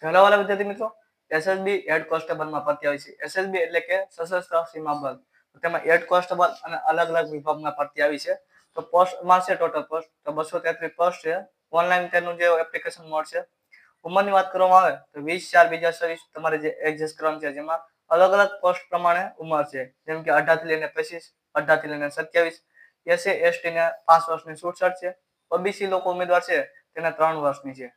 Hello વાલા વિદ્યાર્થી મિત્રો, એસએસબી હેડ કોન્સ્ટેબલમાં ભરતી આવી છે. એસએસબી એટલે કે સશસ્ત્ર સીમા બળ. તેમાં હેડ કોન્સ્ટેબલ અને અલગ અલગ વિભાગમાં ભરતી આવી છે. તો પોસ્ટમાં છે ટોટલ પોસ્ટ તો 233 પોસ્ટ છે. ઓનલાઈન તેનું જે એપ્લિકેશન મોડ છે. ઉંમરની વાત કરવામાં આવે તો 20/4/2024 તમારે જે એડજસ્ટ કરવાનું છે, જેમાં અલગ અલગ પોસ્ટ પ્રમાણે ઉંમર છે, જેમ કે 18 થી લઈને 25, 18 થી લઈને 27. એસસી એસટી ને 5 વર્ષની છૂટછાટ છે. ઓબીસી લોકો ઉમેદવાર છે તેને 3 વર્ષની છે.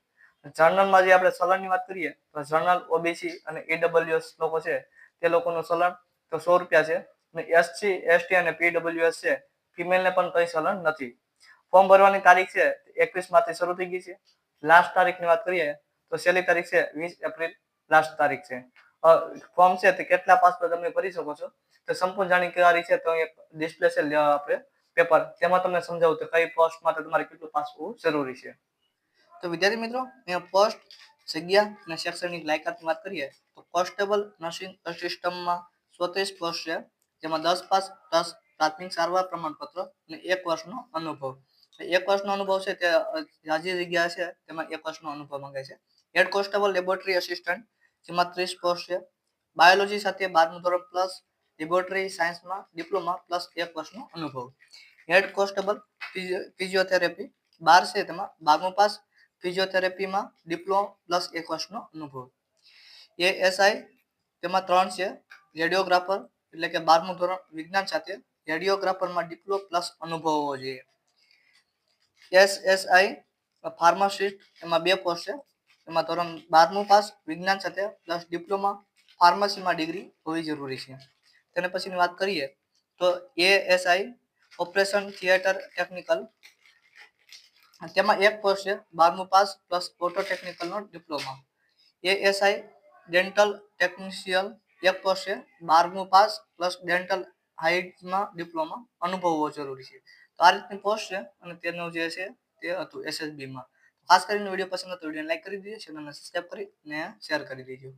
જર્નલમાં જે આપણે ચલણની વાત કરીએ તો જર્નલ ઓબીસી અને ઈડબ્લ્યુએસ લોકો છે તે લોકોનું ચલણ તો 100 રૂપિયા છે. અને એસસી એસટી અને પીડબ્લ્યુએસ છે ફિમેલને પણ કઈ ચલણ નથી. ફોર્મ ભરવાની તારીખ છે 21 માર્ચથી શરૂ થઈ ગઈ છે. લાસ્ટ તારીખની વાત કરીએ તો છેલ્લી તારીખ છે 20 એપ્રિલ લાસ્ટ તારીખ છે. ફોર્મ છે તે કેટલા પાસ પર તમે ભરી શકો છો તો સંપૂર્ણ જાણકારી છે તો એક ડિસ્પ્લે છે આપણે પેપર, તેમાં તમને સમજાવું તો કઈ પોસ્ટ માટે તમારે કેટલું પાસ હોવું જરૂરી છે. તો વિદ્યાર્થી મિત્રો, અહીંયા પોસ્ટ, જગ્યા અને શૈક્ષણિક લાયકાતની વાત કરીએ તો કોન્સ્ટેબલ નર્સિંગ સિસ્ટમમાં 34 પોસ્ટ છે, જેમાં 10 પાસ પ્લસ પ્રાથમિક સારવાર પ્રમાણપત્ર અને 1 વર્ષનો અનુભવ. 1 વર્ષનો અનુભવ છે તે જાજી જગ્યા છે તેમાં 1 વર્ષનો અનુભવ માંગે છે. હેડ કોન્સ્ટેબલ લેબોરેટરી આસિસ્ટન્ટ, જેમાં 30 પોસ્ટ છે. બાયોલોજી સાથે 12મું ધોરણ પ્લસ લેબોરેટરી સાયન્સમાં ડિપ્લોમા પ્લસ 1 વર્ષનો અનુભવ. હેડ કોન્સ્ટેબલ ફિઝિયોથેરાપી 12 છે, તેમાં 12મું પાસ, ફિઝિયોથેરાપીમાં ડિપ્લોમા પ્લસ 1 વર્ષનો અનુભવ. એએસઆઈ તેમાં 3 છે. રેડિયોગ્રાફર એટલે કે 12મું ધોરણ વિજ્ઞાન સાથે રેડિયોગ્રાફરમાં ડિપ્લોમા પ્લસ અનુભવ હોવો જોઈએ. એસએસઆઈ ફાર્માસિસ્ટ, એમાં 2 પોસ્ટ છે, એમાં ધોરણ 12મું પાસ વિજ્ઞાન સાથે પ્લસ ડિપ્લોમા ફાર્મસીમાં ડિગ્રી હોવી જરૂરી છે. તેને પછીની વાત કરીએ તો એએસઆઈ ઓપરેશન થિયેટર ટેકનિકલ, તેમાં 1 પોસ્ટ છે, 12મું પાસ પ્લસ ઓટો ટેકનિકલનો diploma. ASI dental technician 1 post છે, 12મું પાસ પ્લસ ડેન્ટલ હાઇટ્સમાં ડિપ્લોમા અનુભવ હોવો જરૂરી છે. તો આ રીતની પોસ્ટ છે અને તેનું જે છે તે હતું એસએસબીમાં. ખાસ કરીને વિડીયો પસંદ હતો વિડીયોને લાઈક કરી દેજો, ચેનલને સબસ્ક્રાઇબ કરી અને શેર કરી દેજો.